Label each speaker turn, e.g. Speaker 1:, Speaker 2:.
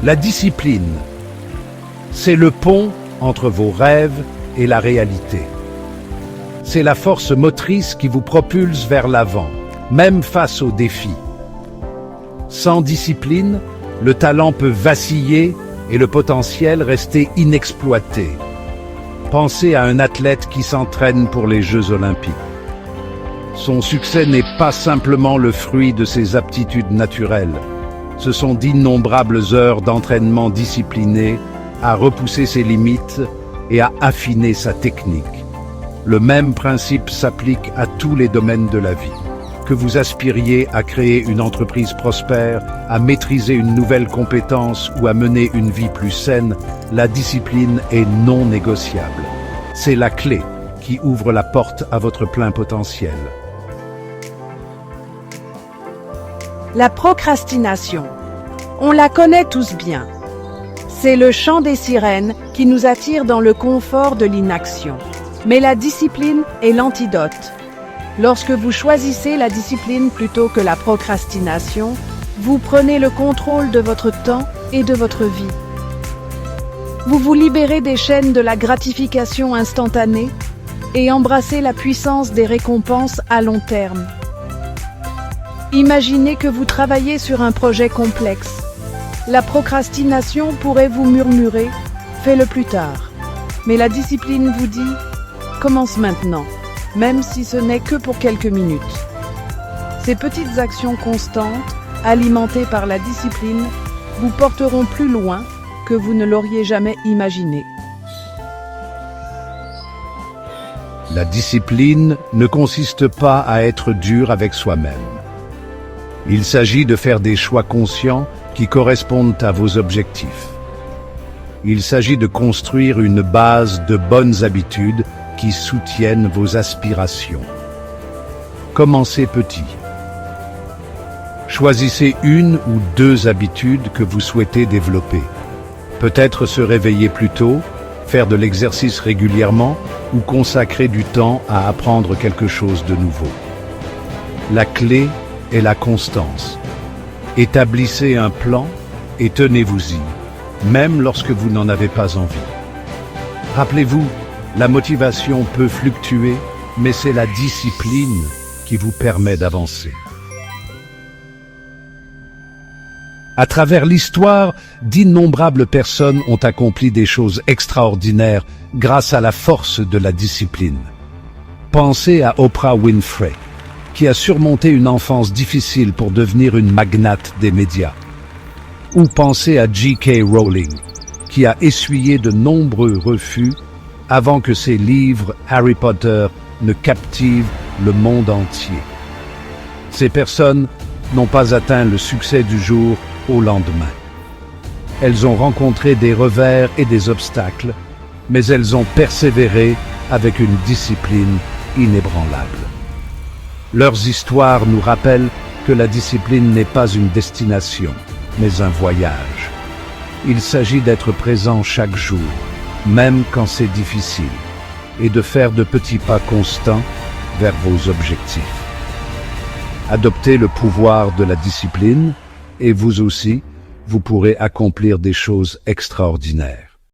Speaker 1: La discipline, c'est le pont entre vos rêves et la réalité. C'est la force motrice qui vous propulse vers l'avant, même face aux défis. Sans discipline, le talent peut vaciller et le potentiel rester inexploité. Pensez à un athlète qui s'entraîne pour les Jeux Olympiques. Son succès n'est pas simplement le fruit de ses aptitudes naturelles. Ce sont d'innombrables heures d'entraînement discipliné à repousser ses limites et à affiner sa technique. Le même principe s'applique à tous les domaines de la vie. Que vous aspiriez à créer une entreprise prospère, à maîtriser une nouvelle compétence ou à mener une vie plus saine, la discipline est non négociable. C'est la clé qui ouvre la porte à votre plein potentiel.
Speaker 2: La procrastination. On la connaît tous bien. C'est le chant des sirènes qui nous attire dans le confort de l'inaction. Mais la discipline est l'antidote. Lorsque vous choisissez la discipline plutôt que la procrastination, vous prenez le contrôle de votre temps et de votre vie. Vous vous libérez des chaînes de la gratification instantanée et embrassez la puissance des récompenses à long terme. Imaginez que vous travaillez sur un projet complexe. La procrastination pourrait vous murmurer « fais-le plus tard ». Mais la discipline vous dit « commence maintenant », même si ce n'est que pour quelques minutes. Ces petites actions constantes, alimentées par la discipline, vous porteront plus loin que vous ne l'auriez jamais imaginé.
Speaker 1: La discipline ne consiste pas à être dur avec soi-même. Il s'agit de faire des choix conscients qui correspondent à vos objectifs. Il s'agit de construire une base de bonnes habitudes qui soutiennent vos aspirations. Commencez petit. Choisissez une ou deux habitudes que vous souhaitez développer. Peut-être se réveiller plus tôt, faire de l'exercice régulièrement ou consacrer du temps à apprendre quelque chose de nouveau. La clé est la constance. Établissez un plan et tenez-vous-y, même lorsque vous n'en avez pas envie. Rappelez-vous, la motivation peut fluctuer, mais c'est la discipline qui vous permet d'avancer. À travers l'histoire, d'innombrables personnes ont accompli des choses extraordinaires grâce à la force de la discipline. Pensez à Oprah Winfrey, qui a surmonté une enfance difficile pour devenir une magnate des médias. Ou pensez à J.K. Rowling, qui a essuyé de nombreux refus avant que ses livres Harry Potter ne captivent le monde entier. Ces personnes n'ont pas atteint le succès du jour au lendemain. Elles ont rencontré des revers et des obstacles, mais elles ont persévéré avec une discipline inébranlable. Leurs histoires nous rappellent que la discipline n'est pas une destination, mais un voyage. Il s'agit d'être présent chaque jour, même quand c'est difficile, et de faire de petits pas constants vers vos objectifs. Adoptez le pouvoir de la discipline, et vous aussi, vous pourrez accomplir des choses extraordinaires.